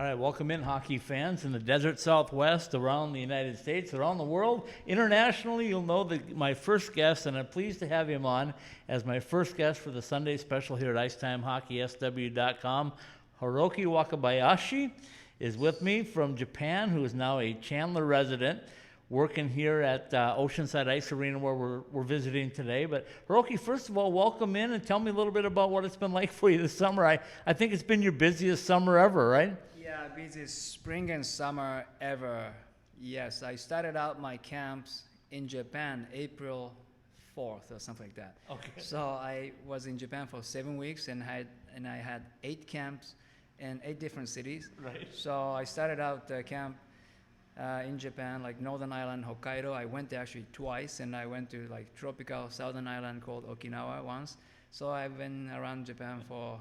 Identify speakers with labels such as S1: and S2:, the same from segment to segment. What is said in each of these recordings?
S1: right, welcome in hockey fans in the desert Southwest, around the United States, around the world. Internationally, you'll know that my first guest, and I'm pleased to have him on as my first guest for the Sunday special here at IcetimeHockeySW.com. HIROKI Wakabayashi is with me from Japan, who is now a Chandler resident, working here at Oceanside Ice Arena where we're visiting today. But HIROKI, first of all, welcome in and tell me a little bit about what it's been like for you this summer. I think it's been your busiest summer ever, right?
S2: Yeah, busiest spring and summer ever. Yes, I started out my camps in Japan April 4th or something like that.
S1: Okay.
S2: So I was in Japan for 7 weeks and I had 8 camps in 8 different cities.
S1: Right.
S2: So I started out the camp in Japan, like Northern Island, Hokkaido. I went there actually twice, and I went to like tropical Southern Island called Okinawa once. So I've been around Japan for,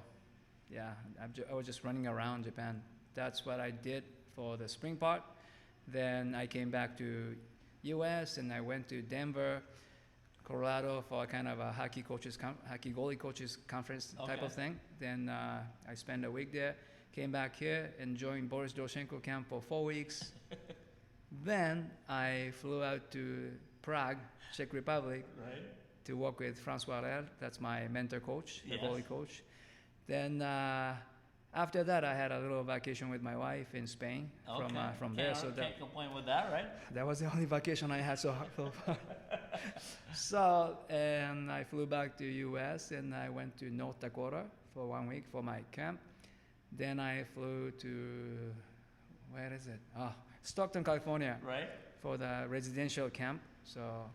S2: I was just running around Japan. That's what I did for the spring part. Then I came back to US and I went to Denver, Colorado for a kind of a hockey goalie coaches conference type of thing. Then I spent a week there, came back here and joined Boris Doroshenko camp for 4 weeks. Then I flew out to Prague, Czech Republic, to work with Francois Rel. That's my mentor coach, the goalie coach. Then after that, I had a little vacation with my wife in Spain from there. So
S1: can't complain with that, right?
S2: That was the only vacation I had so far. So, and I flew back to US and I went to North Dakota for 1 week for my camp. Then I flew to, where is it? Stockton, California.
S1: Right.
S2: For the residential camp. So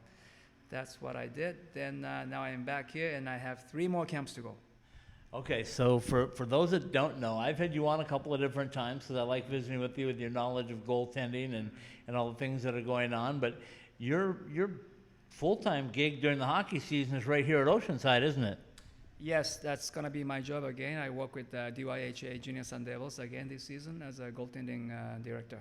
S2: that's what I did. Then now I'm back here and I have 3 more camps to go.
S1: Okay, so for those that don't know, I've had you on a couple of different times because I like visiting with you with your knowledge of goaltending and all the things that are going on. But your full-time gig during the hockey season is right here at Oceanside, isn't it?
S2: Yes, that's going to be my job again. I work with DYHA Junior Sun Devils again this season as a goaltending director.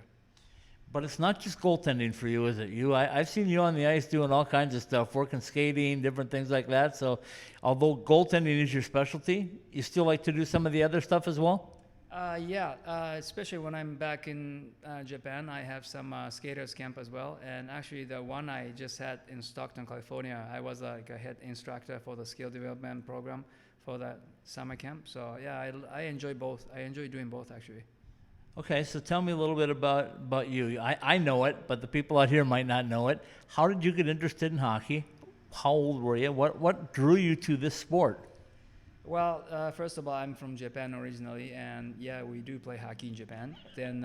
S1: But it's not just goaltending for you, is it? I've seen you on the ice doing all kinds of stuff, working skating, different things like that. So although goaltending is your specialty, you still like to do some of the other stuff as well?
S2: Especially when I'm back in Japan, I have some skaters camp as well. And actually the one I just had in Stockton, California, I was like a head instructor for the skill development program for that summer camp. So yeah, I enjoy both. I enjoy doing both actually.
S1: Okay, so tell me a little bit about you. I know it, but the people out here might not know it. How did you get interested in hockey? How old were you? What drew you to this sport?
S2: Well, first of all, I'm from Japan originally, and yeah, we do play hockey in Japan. Then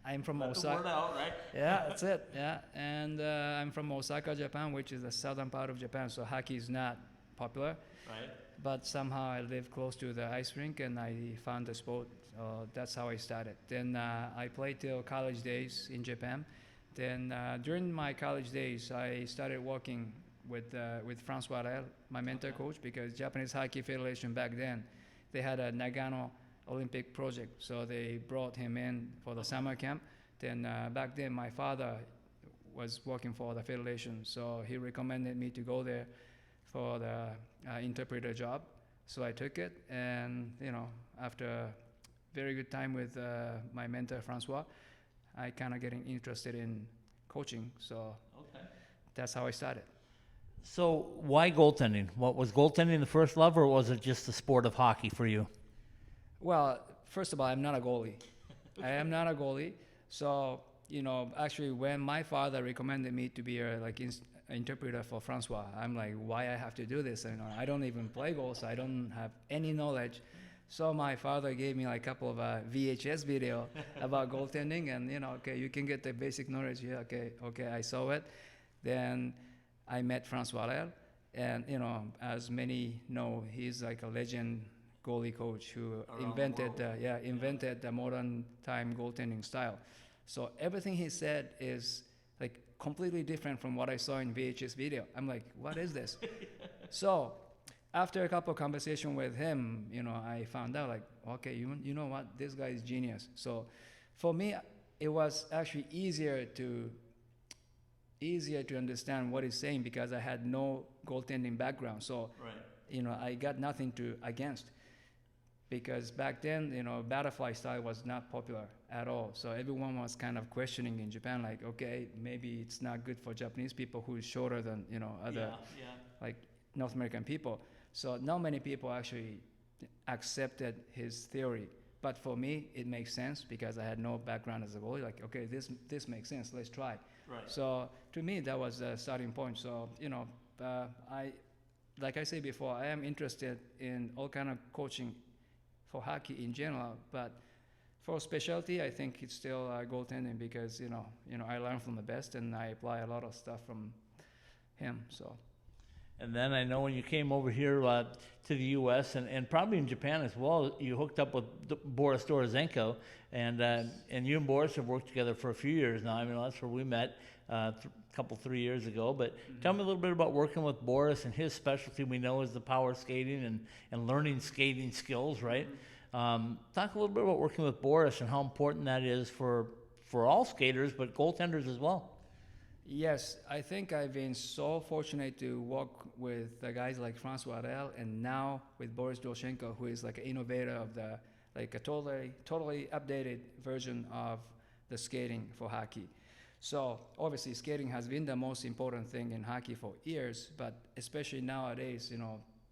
S2: I'm from Osaka.
S1: Let the word out, right?
S2: Yeah, that's it. Yeah, and I'm from Osaka, Japan, which is the southern part of Japan. So hockey is not popular.
S1: Right.
S2: But somehow I live close to the ice rink, and I found the sport. That's how I started. Then I played till college days in Japan. Then during my college days, I started working with Francois Rel, my mentor coach, because Japanese Hockey Federation back then, they had a Nagano Olympic project. So they brought him in for the summer camp. Then back then, my father was working for the federation. So he recommended me to go there for the interpreter job. So I took it. And, after very good time with my mentor, Francois, I kind of getting interested in coaching. So that's how I started.
S1: So why goaltending? What was goaltending the first love, or was it just the sport of hockey for you?
S2: Well, first of all, I'm not a goalie. I am not a goalie. So, actually when my father recommended me to be a interpreter for Francois, I'm like, why I have to do this? I don't even play goals. So I don't have any knowledge. So my father gave me like a couple of VHS video about goaltending, and you can get the basic knowledge here. Okay, I saw it. Then I met Francois Rel, and as many know, he's like a legend goalie coach who invented the modern time goaltending style. So everything he said is like completely different from what I saw in VHS video. I'm like, what is this? So after a couple of conversations with him, I found out like, okay, you know what, this guy is genius. So for me, it was actually easier to understand what he's saying because I had no goaltending background. So, I got nothing to against. because back then, butterfly style was not popular at all. So everyone was kind of questioning in Japan, like, okay, maybe it's not good for Japanese people who is shorter than, other like North American people. So not many people actually accepted his theory. But for me, it makes sense because I had no background as a goalie. Like, okay, this makes sense. Let's try.
S1: Right.
S2: So to me, that was the starting point. So like I said before, I am interested in all kind of coaching for hockey in general. But for specialty, I think it's still goaltending because I learn from the best and I apply a lot of stuff from him. So.
S1: And then I know when you came over here to the U.S. and probably in Japan as well, you hooked up with Boris Dorozenko, and you and Boris have worked together for a few years now. I mean, that's where we met a couple, 3 years ago. But tell me a little bit about working with Boris and his specialty. We know is the power skating and learning skating skills, right? Talk a little bit about working with Boris and how important that is for all skaters, but goaltenders as well.
S2: Yes, I think I've been so fortunate to work with the guys like Francois Rel and now with Boris Doroshenko, who is like an innovator of a totally updated version of the skating for hockey. So obviously skating has been the most important thing in hockey for years, but especially nowadays,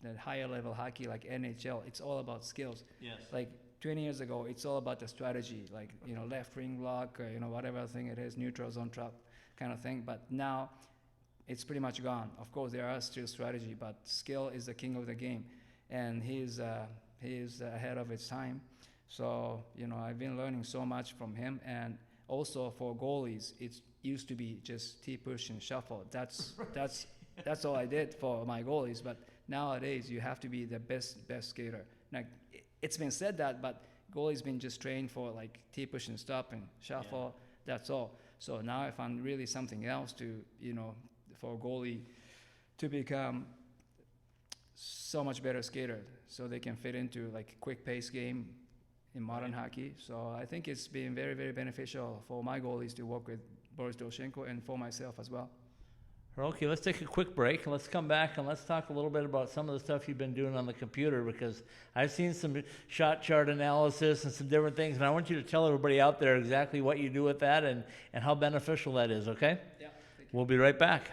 S2: the higher level hockey like NHL, it's all about skills.
S1: Yes.
S2: Like 20 years ago, it's all about the strategy, like, left ring lock, whatever thing it is, neutral zone trap kind of thing. But now it's pretty much gone. Of course, there are still strategy, but skill is the king of the game. And he's ahead of his time. So, I've been learning so much from him. And also for goalies, it used to be just T-push and shuffle. That's all I did for my goalies. But nowadays, you have to be the best skater. Now, it's been said that, but goalies been just trained for like T-push and stop and shuffle. Yeah. That's all. So now I found really something else to, for a goalie to become so much better skater, so they can fit into like quick pace game in modern hockey. So I think it's been very, very beneficial for my goalies to work with Boris Doroshenko and for myself as well.
S1: Okay, let's take a quick break and let's come back and let's talk a little bit about some of the stuff you've been doing on the computer, because I've seen some shot chart analysis and some different things, and I want you to tell everybody out there exactly what you do with that and how beneficial that is, okay?
S2: Yeah, thank you.
S1: We'll be right back.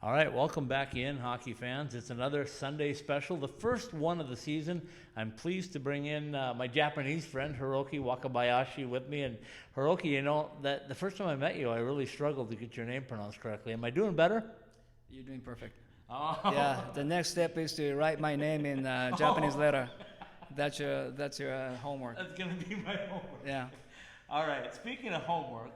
S1: All right, welcome back in, hockey fans. It's another Sunday special, the first one of the season. I'm pleased to bring in my Japanese friend, HIROKI Wakabayashi, with me. And HIROKI, that the first time I met you, I really struggled to get your name pronounced correctly. Am I doing better?
S2: You're doing perfect.
S1: Oh.
S2: Yeah, the next step is to write my name in Japanese letter. That's your homework.
S1: That's going to be my homework.
S2: Yeah.
S1: All right, speaking of homework,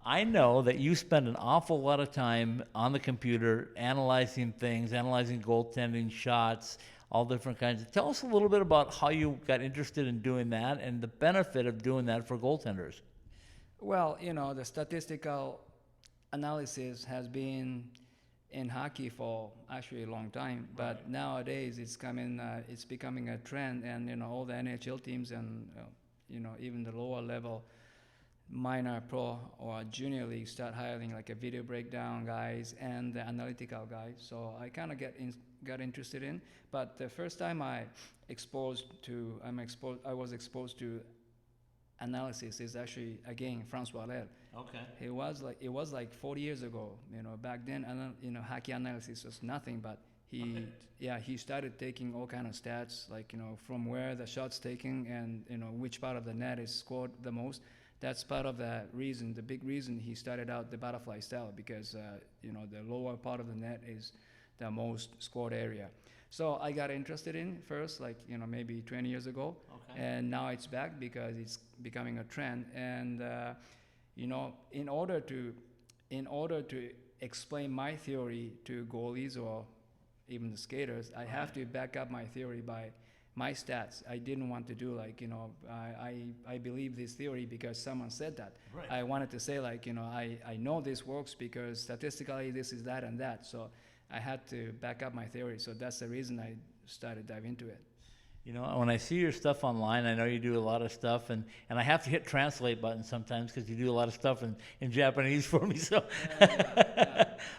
S1: I know that you spend an awful lot of time on the computer analyzing things, analyzing goaltending, shots, all different kinds. Tell us a little bit about how you got interested in doing that and the benefit of doing that for goaltenders.
S2: Well, the statistical analysis has been in hockey for actually a long time, but nowadays it's becoming a trend, and all the NHL teams and even the lower level minor pro or junior league start hiring like a video breakdown guys and the analytical guys. So I kind of got interested in. But the first time I was exposed to analysis is actually again Francois Lel.
S1: Okay.
S2: It was like 40 years ago. Back then, hockey analysis was nothing. But he started taking all kind of stats, like from where the shot's taken and which part of the net is scored the most. That's part of the big reason he started out the butterfly style, because the lower part of the net is the most scored area. So I got interested in first, like maybe 20 years ago, and now it's back because it's becoming a trend. And in order to explain my theory to goalies or even the skaters, I have to back up my theory by my stats. I didn't want to do like I believe this theory because someone said that.
S1: Right.
S2: I wanted to say like I know this works because statistically this is that and that. So I had to back up my theory. So that's the reason I started dive into it.
S1: When I see your stuff online, I know you do a lot of stuff, and I have to hit translate button sometimes because you do a lot of stuff in Japanese for me. So,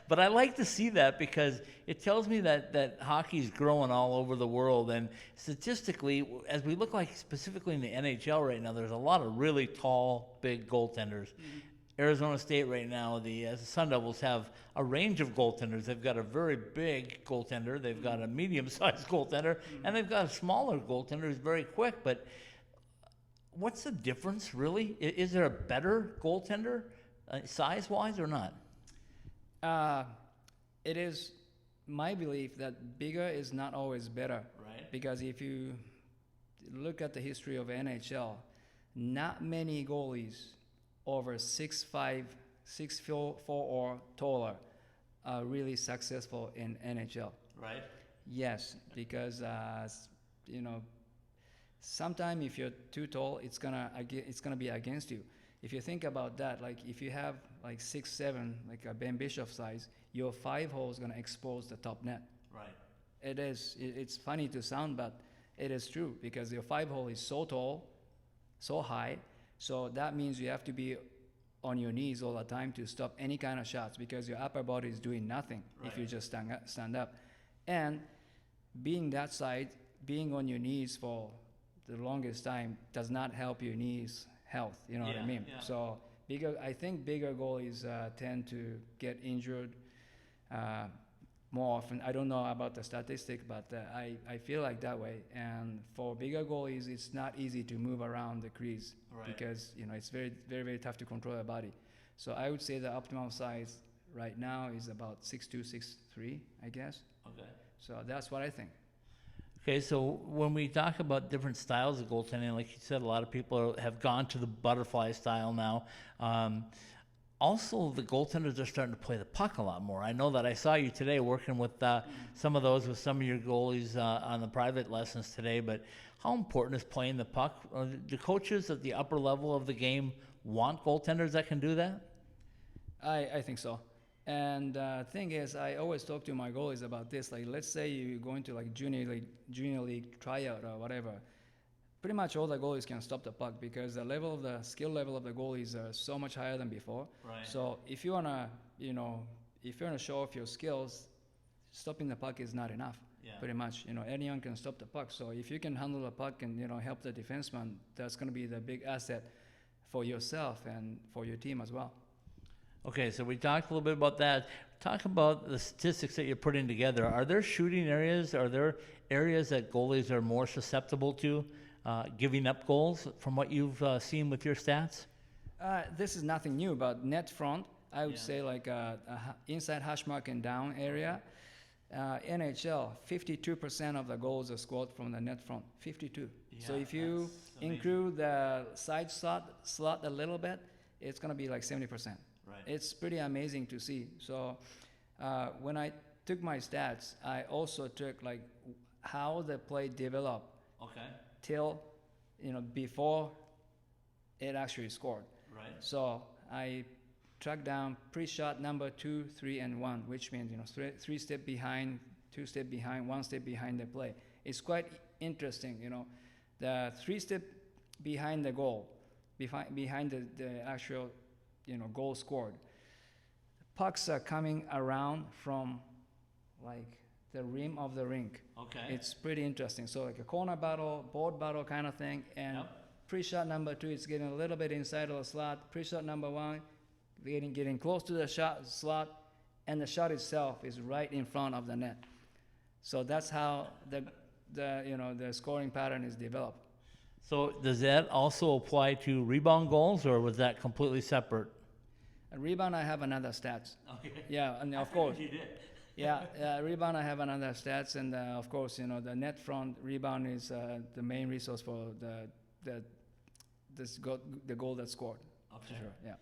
S1: but I like to see that because it tells me that hockey's growing all over the world. And statistically, as we look like specifically in the NHL right now, there's a lot of really tall, big goaltenders. Mm-hmm. Arizona State right now, the Sun Devils have a range of goaltenders. They've got a very big goaltender, they've got a medium-sized goaltender, and they've got a smaller goaltender who's very quick. But what's the difference, really? Is there a better goaltender, size-wise, or not?
S2: It is my belief that bigger is not always better.
S1: Right.
S2: Because if you look at the history of NHL, not many goalies over 6'5", 6'4", or taller are really successful in NHL.
S1: Right.
S2: Yes, because sometimes if you're too tall, it's gonna be against you. If you think about that, like if you have like 6'7", like a Ben Bishop size, your 5-hole is gonna expose the top net.
S1: Right.
S2: It's funny to sound, but it is true because your 5-hole is so tall, so high. So that means you have to be on your knees all the time to stop any kind of shots because your upper body is doing nothing if you just stand up. And being that side, being on your knees for the longest time does not help your knees health, you know what I mean? Yeah. So I think bigger goalies tend to get injured more often. I don't know about the statistic, but I feel like that way. And for bigger goalies, it's not easy to move around the crease because it's very, very, very tough to control your body. So I would say the optimal size right now is about 6'2", 6'3", I guess. Okay. So that's what I think.
S1: Okay, so when we talk about different styles of goaltending, like you said, a lot of people have gone to the butterfly style now. Also, the goaltenders are starting to play the puck a lot more. I know that I saw you today working with some of those with some of your goalies on the private lessons today, but how important is playing the puck? Do coaches at the upper level of the game want goaltenders that can do that?
S2: I think so. And the thing is, I always talk to my goalies about this. Like, let's say you're going to like junior league tryout or whatever. Pretty much all the goalies can stop the puck because the skill level of the goalies are so much higher than before. Right. So if you wanna show off your skills, stopping the puck is not enough. Yeah. Pretty much, anyone can stop the puck. So if you can handle the puck and help the defenseman, that's gonna be the big asset for yourself and for your team as well. Okay, so we talked a little bit about that. Talk about the statistics that you're putting together. Are there shooting areas? Are there areas that goalies are more susceptible to giving up goals from what you've seen with your stats? This is nothing new, but net front, I would say like inside hash mark and down area. NHL, 52% of the goals are scored from the net front, 52. Yeah, so if you include the side slot a little bit, it's going to be like 70%. Right. It's pretty amazing to see. So when I took my stats, I also took like how the play developed till before it actually scored. Right. So I tracked down pre-shot number 2, 3, and 1, which means 3 steps behind, 2 steps behind, 1 step behind the play. It's quite interesting. The 3 step behind the goal, behind the actual goal scored. Pucks are coming around from like the rim of the rink.
S1: Okay.
S2: It's pretty interesting. So like a corner battle, board battle kind of thing. And pre-shot number 2 is getting a little bit inside of the slot. Pre-shot number 1, getting close to the shot slot, and the shot itself is right in front of the net. So that's how the scoring pattern is developed.
S1: So does that also apply to rebound goals, or was that completely separate?
S2: A rebound, I have another stats.
S1: Okay.
S2: Yeah, and of course.
S1: You did.
S2: Yeah, rebound, I have another stats, and of course, the net front rebound is the main resource for the goal that's scored.
S1: Okay.
S2: For sure. Yeah.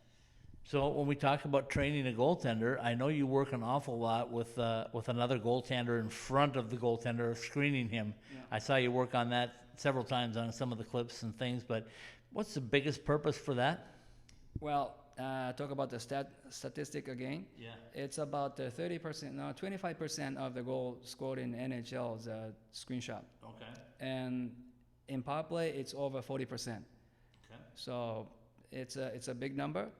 S1: So when we talk about training a goaltender, I know you work an awful lot with another goaltender in front of the goaltender, screening him.
S2: Yeah.
S1: I saw you work on that several times on some of the clips and things, but what's the biggest purpose for that?
S2: Well, talk about the statistic again.
S1: Yeah.
S2: It's about 30%, no, 25% of the goal scored in NHL is a screenshot.
S1: Okay.
S2: And in power play, it's over 40%.
S1: Okay.
S2: So it's a big number.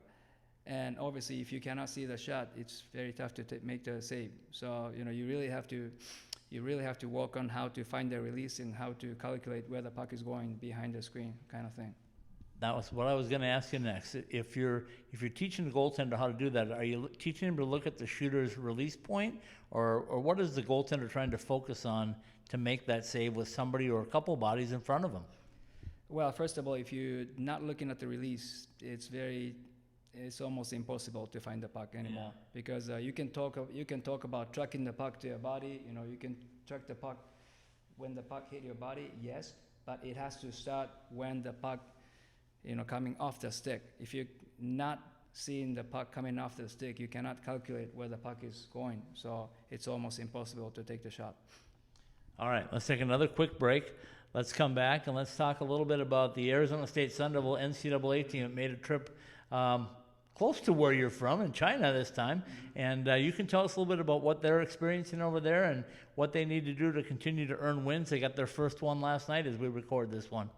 S2: And obviously, if you cannot see the shot, it's very tough to make the save. So you really have to work on how to find the release and how to calculate where the puck is going behind the screen, kind of thing.
S1: That was what I was going to ask you next. If you're teaching the goaltender how to do that, are you teaching him to look at the shooter's release point, or what is the goaltender trying to focus on to make that save with somebody or a couple bodies in front of him?
S2: Well, first of all, if you're not looking at the release, it's almost impossible to find the puck anymore.
S1: Yeah.
S2: Because you can talk about tracking the puck to your body. You can track the puck when the puck hit your body, yes, but it has to start when the puck coming off the stick. If you're not seeing the puck coming off the stick, you cannot calculate where the puck is going. So it's almost impossible to take the shot.
S1: All right, let's take another quick break. Let's come back and let's talk a little bit about the Arizona State Sun Devil NCAA team that made a trip close to where you're from, in China this time. And you can tell us a little bit about what they're experiencing over there and what they need to do to continue to earn wins. They got their first one last night as we record this one.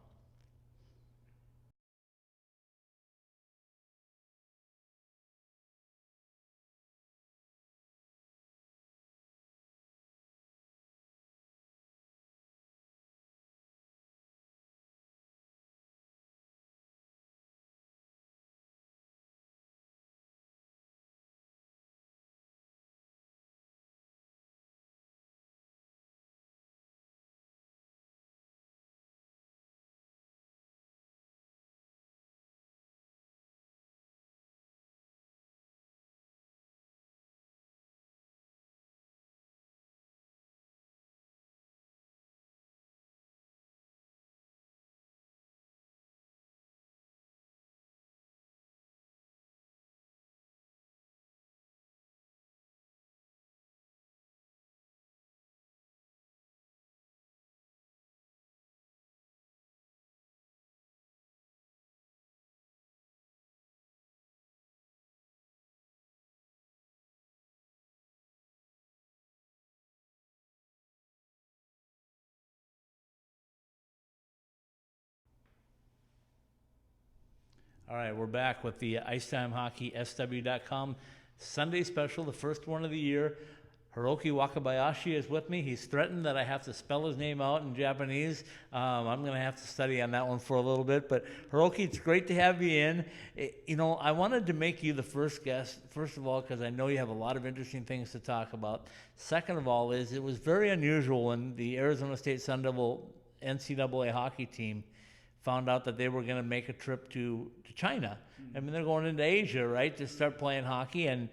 S1: All right, we're back with the IcetimeHockeySW.com Sunday special, the first one of the year. HIROKI Wakabayashi is with me. He's threatened that I have to spell his name out in Japanese. I'm going to have to study on that one for a little bit. But HIROKI, it's great to have you in. I wanted to make you the first guest, first of all, because I know you have a lot of interesting things to talk about. Second of all, it was very unusual when the Arizona State Sun Devil NCAA hockey team found out that they were going to make a trip to China. I mean, they're going into Asia, right, to start playing hockey, and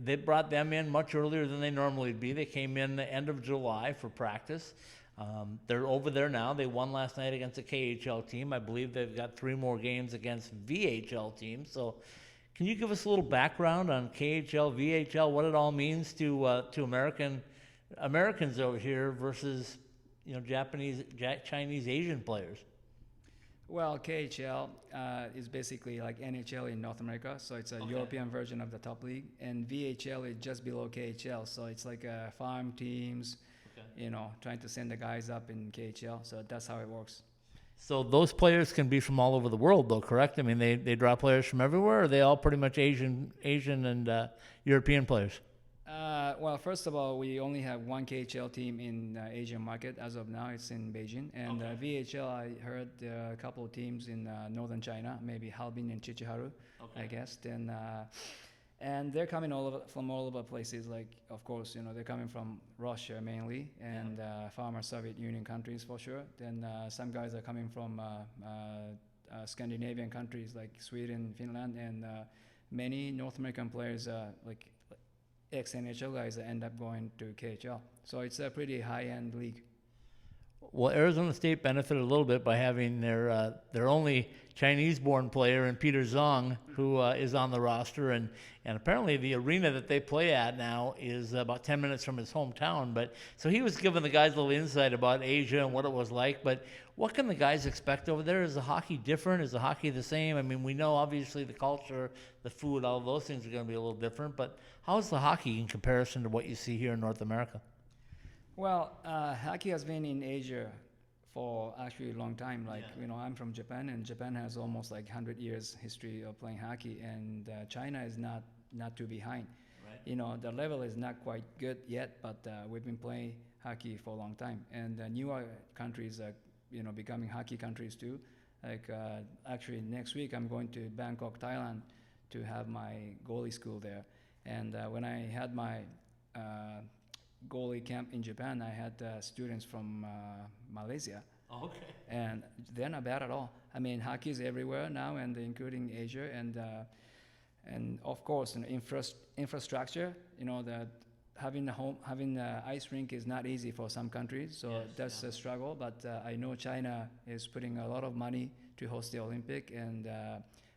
S1: they brought them in much earlier than they normally would be. They came in the end of July for practice. They're over there now. They won last night against a KHL team. I believe they've got 3 more games against VHL teams. So can you give us a little background on KHL, VHL, what it all means to Americans over here versus Japanese, Chinese, Asian players?
S2: Well, KHL is basically like NHL in North America, so it's a European version of the top league. And VHL is just below KHL, so it's like farm teams, trying to send the guys up in KHL. So that's how it works.
S1: So those players can be from all over the world, though, correct? I mean, they draw players from everywhere, or are they all pretty much Asian and European players?
S2: Well, first of all, we only have one KHL team in Asian market as of now. It's in Beijing, and
S1: Okay.
S2: VHL. I heard a couple of teams in northern China, maybe Harbin and Chichiharu, I guess. Then, and they're coming from all over places. Like, of course, they're coming from Russia mainly, and former Soviet Union countries for sure. Then some guys are coming from Scandinavian countries like Sweden, Finland, and many North American players like ex-NHL guys that end up going to KHL. So it's a pretty high-end league.
S1: Well, Arizona State benefited a little bit by having their only Chinese-born player in Peter Zhang, who is on the roster, and apparently the arena that they play at now is about 10 minutes from his hometown. But so he was giving the guys a little insight about Asia and what it was like. But what can the guys expect over there? Is the hockey different? Is the hockey the same? I mean, we know obviously the culture, the food, all of those things are going to be a little different. But how's the hockey in comparison to what you see here in North America?
S2: Well, hockey has been in Asia for actually a long time. Like, I'm from Japan, and Japan has almost like 100 years history of playing hockey, and China is not too behind. Right. The level is not quite good yet, but we've been playing hockey for a long time. And newer countries are, becoming hockey countries too. Like, actually next week I'm going to Bangkok, Thailand to have my goalie school there. And when I had my goalie camp in Japan, I had students from Malaysia. Okay. And they're not bad at all. I mean, hockey is everywhere now, and including Asia, and of course, infrastructure. That having a ice rink is not easy for some countries, so yes, that's a struggle. But I know China is putting a lot of money to host the Olympic, and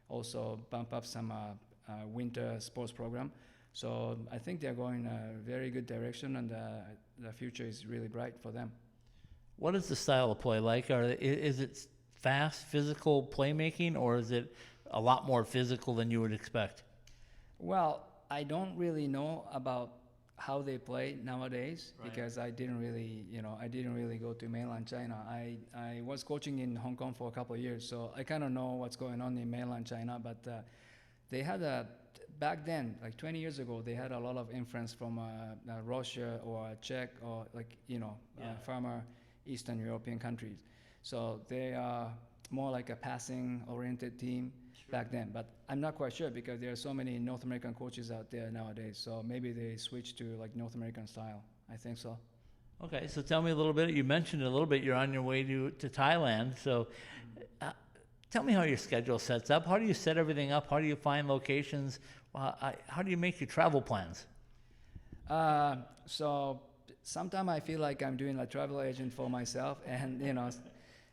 S2: also bump up some winter sports program. So I think they're going in a very good direction, and the future is really bright for them.
S1: What is the style of play like? Is it fast, physical playmaking, or is it a lot more physical than you would expect?
S2: Well, I don't really know about how they play nowadays, right, because I didn't really go to mainland China. I was coaching in Hong Kong for a couple of years, so I kind of know what's going on in mainland China, but they had back then, like 20 years ago, they had a lot of influence from Russia or Czech or former Eastern European countries. So they are more like a passing-oriented team back then. But I'm not quite sure because there are so many North American coaches out there nowadays. So maybe they switched to like North American style. I think so.
S1: Okay, so tell me a little bit. You mentioned it a little bit. You're on your way to Thailand. So tell me how your schedule sets up. How do you set everything up? How do you find locations? How do you make your travel plans?
S2: So sometimes I feel like I'm doing a travel agent for myself, and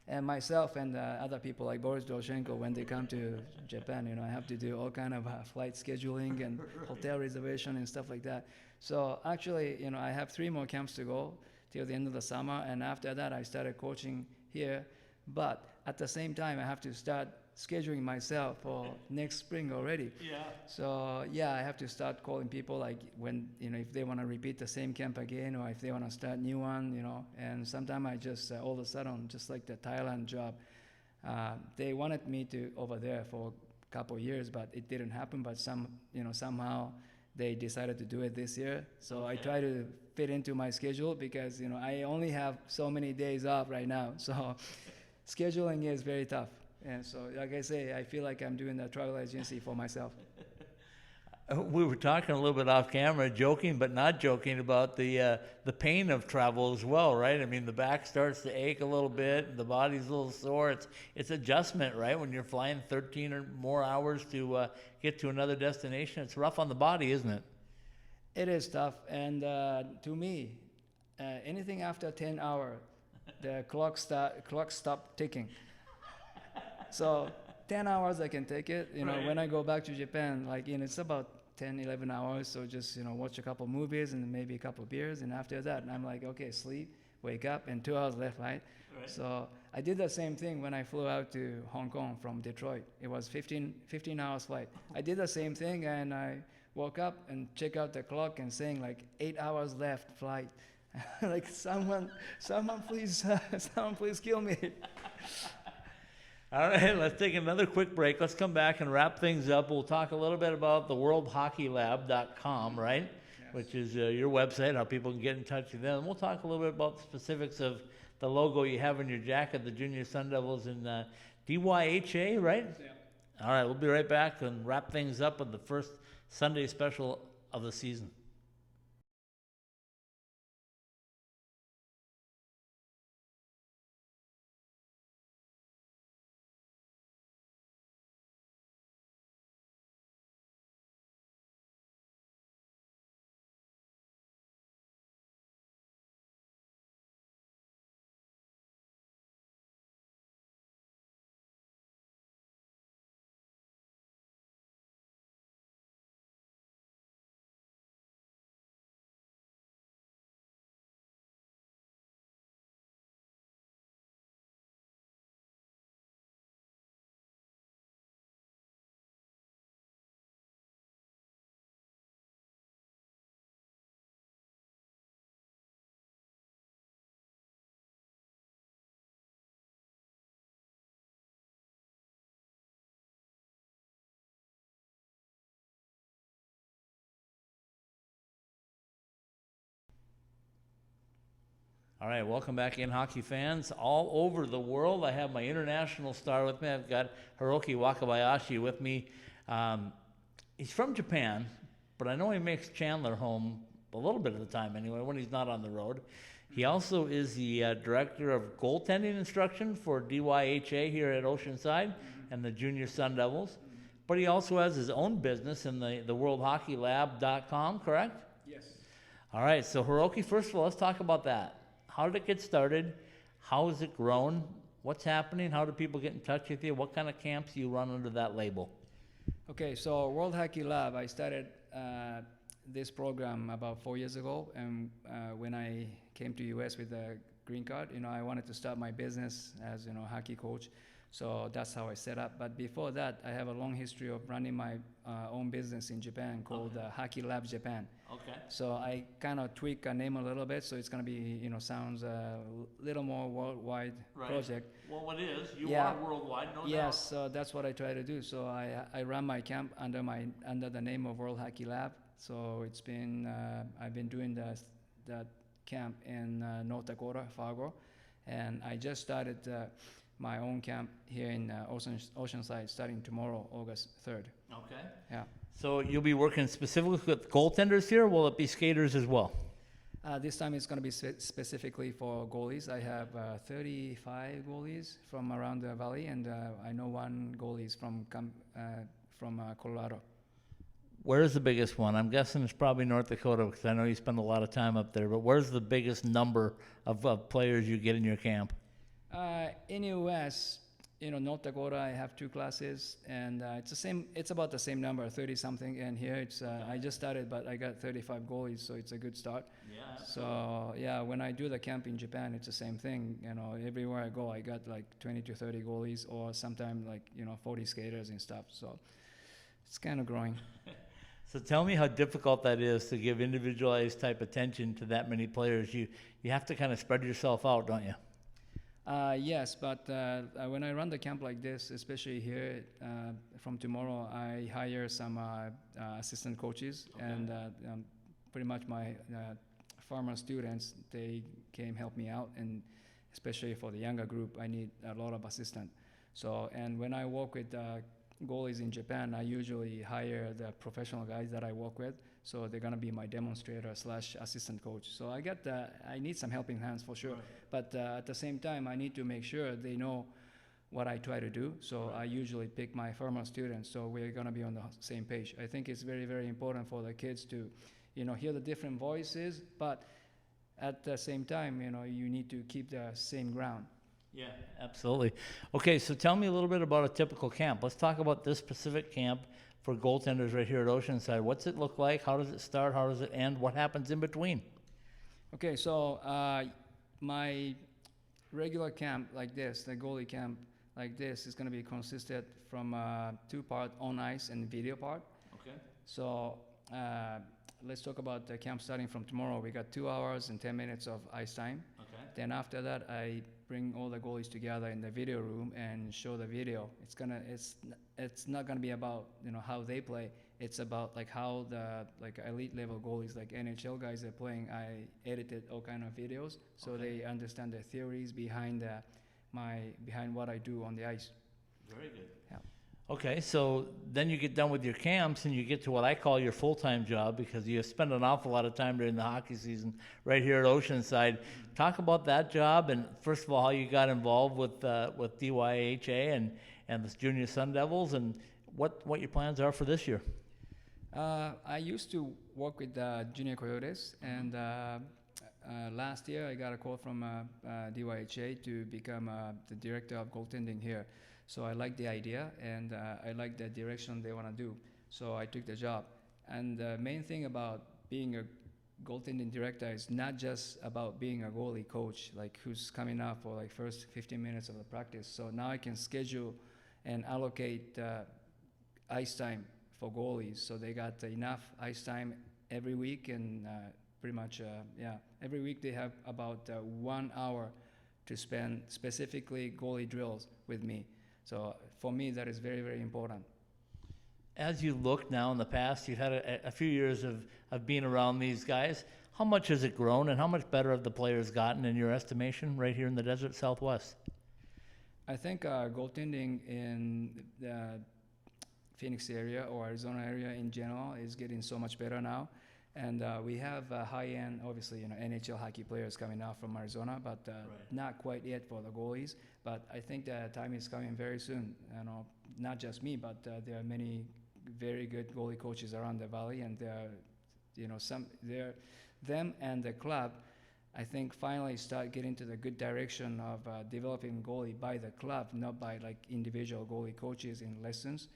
S2: and myself and other people like Boris Doroshenko, when they come to Japan, I have to do all kind of flight scheduling and hotel reservation and stuff like that. So actually, I have 3 more camps to go till the end of the summer, and after that I started coaching here. But at the same time, I have to start scheduling myself for next spring already. Yeah. So yeah, I have to start calling people like when, if they want to repeat the same camp again, or if they want to start new one, and sometimes I just, all of a sudden, just like the Thailand job, they wanted me to over there for a couple of years, but it didn't happen. But somehow they decided to do it this year. So okay. I try to fit into my schedule because, I only have so many days off right now. So scheduling is very tough. And so, like I say, I feel like I'm doing a travel agency for myself.
S1: We were talking a little bit off camera, joking but not joking about the pain of travel as well, right? I mean, the back starts to ache a little bit, the body's a little sore. It's adjustment, right? When you're flying 13 or more hours to get to another destination, it's rough on the body, isn't it?
S2: It is tough, and to me, anything after 10 hours, the clock stop ticking. So 10 hours I can take it. Right. When I go back to Japan, it's about 10, 11 hours. So just, watch a couple movies and maybe a couple beers. And after that, I'm like, okay, sleep, wake up, and 2 hours left, right? So I did the same thing when I flew out to Hong Kong from Detroit. It was 15 hours flight. I did the same thing, and I woke up and check out the clock and saying 8 hours left flight. Like someone please kill me.
S1: All right, let's take another quick break. Let's come back and wrap things up. We'll talk a little bit about the worldhockeylab.com, right? Yeah. which is your website, how people can get in touch with them. And we'll talk a little bit about the specifics of the logo you have in your jacket, the Junior Sun Devils in DYHA, right?
S2: Yeah.
S1: All right, we'll be right back and wrap things up with the first Sunday special of the season. All right, welcome back in, hockey fans all over the world. I have my international star with me. I've got HIROKI Wakabayashi with me. He's from Japan, but I know he makes Chandler home a little bit of the time anyway, when he's not on the road. He also is the director of goaltending instruction for DYHA here at Oceanside and the Junior Sun Devils. But he also has his own business in the worldhockeylab.com, correct?
S2: Yes.
S1: All right, so HIROKI, first of all, let's talk about that. How did it get started? How has it grown? What's happening? How do people get in touch with you? What kind of camps do you run under that label?
S2: Okay, so World Hockey Lab, I started this program about 4 years ago, and when I came to US with a green card, I wanted to start my business as hockey coach. So that's how I set up. But before that, I have a long history of running my own business in Japan called Hockey Lab Japan.
S1: Okay.
S2: So I kind of tweak a name a little bit, so it's going to be, sounds a little more worldwide project.
S1: Well, it is. You are worldwide, no doubt.
S2: Yes, so that's what I try to do. So I run my camp under the name of World Hockey Lab. So it's been I've been doing that camp in North Dakota, Fargo, and I just started my own camp here in Oceanside starting tomorrow, August 3rd.
S1: Okay.
S2: Yeah.
S1: So you'll be working specifically with goaltenders here, or will it be skaters as well?
S2: This time it's going to be specifically for goalies. I have 35 goalies from around the valley, and I know one goalie is from Colorado.
S1: Where's the biggest one? I'm guessing it's probably North Dakota, because I know you spend a lot of time up there, but where's the biggest number of players you get in your camp?
S2: In US, North Dakota, I have 2 classes, and it's the same. It's about the same number, 30 something. And here, it's I just started, but I got 35 goalies, so it's a good start.
S1: Yeah.
S2: So yeah, when I do the camp in Japan, it's the same thing. Everywhere I go, I got like 20 to 30 goalies, or sometimes 40 skaters and stuff. So it's kind of growing.
S1: So tell me how difficult that is to give individualized type attention to that many players. You have to kind of spread yourself out, don't you?
S2: Yes, but when I run the camp like this, especially here, from tomorrow, I hire some assistant coaches, and pretty much my former students, they came help me out, and especially for the younger group, I need a lot of assistant. So, and when I work with goalies in Japan, I usually hire the professional guys that I work with. So they're gonna be my demonstrator / assistant coach. So I need some helping hands for sure. Right. But at the same time, I need to make sure they know what I try to do. So I usually pick my former students, so we're gonna be on the same page. I think it's very, very important for the kids to, hear the different voices, but at the same time, you need to keep the same ground.
S1: Yeah, absolutely. Okay, so tell me a little bit about a typical camp. Let's talk about this specific camp for goaltenders right here at Oceanside. What's it look like? How does it start? How does it end? What happens in between?
S2: Okay, so my regular camp like this, the goalie camp like this, is going to be consisted from 2 part on ice and video part.
S1: Okay.
S2: So let's talk about the camp starting from tomorrow. We got 2 hours and 10 minutes of ice time.
S1: Okay.
S2: Then after that, I bring all the goalies together in the video room and show the video. It's not gonna be about how they play. It's about like how the elite level goalies, like NHL guys, are playing. I edited all kind of videos so they understand the theories behind behind what I do on the ice.
S1: Very good.
S2: Yeah.
S1: Okay, so then you get done with your camps and you get to what I call your full-time job, because you spend an awful lot of time during the hockey season right here at Oceanside. Talk about that job, and first of all, how you got involved with DYHA and the Junior Sun Devils, and what your plans are for this year.
S2: I used to work with Junior Coyotes, and last year I got a call from DYHA to become the director of goaltending here. So I like the idea, and I like the direction they want to do. So I took the job. And the main thing about being a goaltending director is not just about being a goalie coach, like who's coming up for like first 15 minutes of the practice. So now I can schedule and allocate ice time for goalies. So they got enough ice time every week, and pretty much, every week they have about 1 hour to spend specifically goalie drills with me. So for me, that is very, very important.
S1: As you look now in the past, you've had a few years of being around these guys. How much has it grown, and how much better have the players gotten in your estimation right here in the Desert Southwest?
S2: I think goaltending in the Phoenix area or Arizona area in general is getting so much better now. And we have high-end, obviously, NHL hockey players coming out from Arizona, but not quite yet for the goalies. But I think the time is coming very soon. Not just me, but there are many very good goalie coaches around the valley, and them and the club, I think, finally start getting to the good direction of developing goalie by the club, not by like individual goalie coaches in lessons,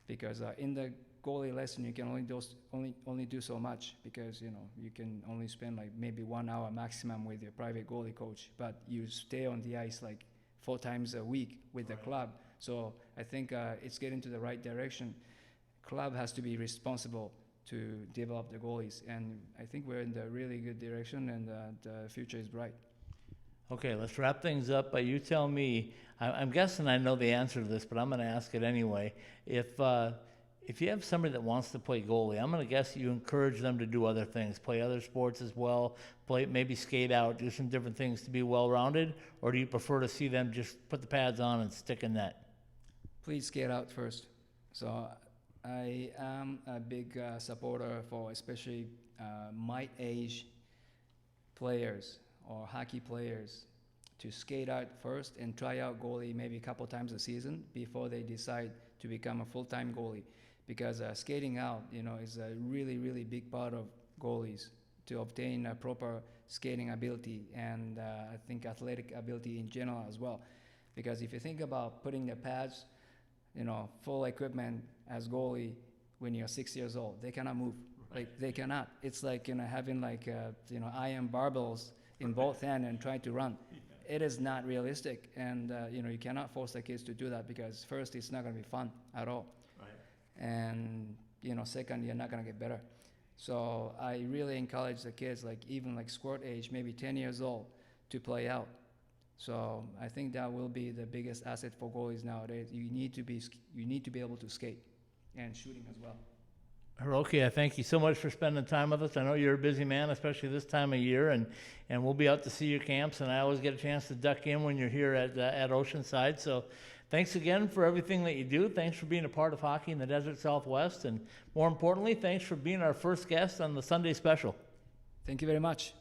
S2: because in the goalie lesson you can only do so much, because you can only spend like maybe 1 hour maximum with your private goalie coach, but you stay on the ice like 4 times a week with the club. So I think it's getting to the right direction. Club has to be responsible to develop the goalies, and I think we're in the really good direction, and the future is bright.
S1: Okay, let's wrap things up by you tell me, I'm guessing I know the answer to this, but I'm going to ask it anyway. If you have somebody that wants to play goalie, I'm going to guess you encourage them to do other things, play other sports as well, maybe skate out, do some different things to be well-rounded, or do you prefer to see them just put the pads on and stick in net?
S2: Please skate out first. So I am a big supporter for especially my age players or hockey players to skate out first and try out goalie maybe a couple times a season before they decide to become a full-time goalie. Because skating out, is a really, really big part of goalies to obtain a proper skating ability, and I think athletic ability in general as well. Because if you think about putting the pads, full equipment as goalie when you're 6 years old, they cannot move. Like they cannot. It's like having like iron barbells in both hands and trying to run. It is not realistic, and you cannot force the kids to do that, because first, it's not going to be fun at all. And second, you're not going to get better. So I really encourage the kids, like even like squirt age, maybe 10 years old, to play out. So I think that will be the biggest asset for goalies nowadays. You need to be able to skate, and shooting as well.
S1: Hiroki, I thank you so much for spending time with us. I know you're a busy man, especially this time of year, and we'll be out to see your camps, and I always get a chance to duck in when you're here at Oceanside. So thanks again for everything that you do. Thanks for being a part of hockey in the Desert Southwest, and more importantly, thanks for being our first guest on the Sunday Special.
S2: Thank you very much.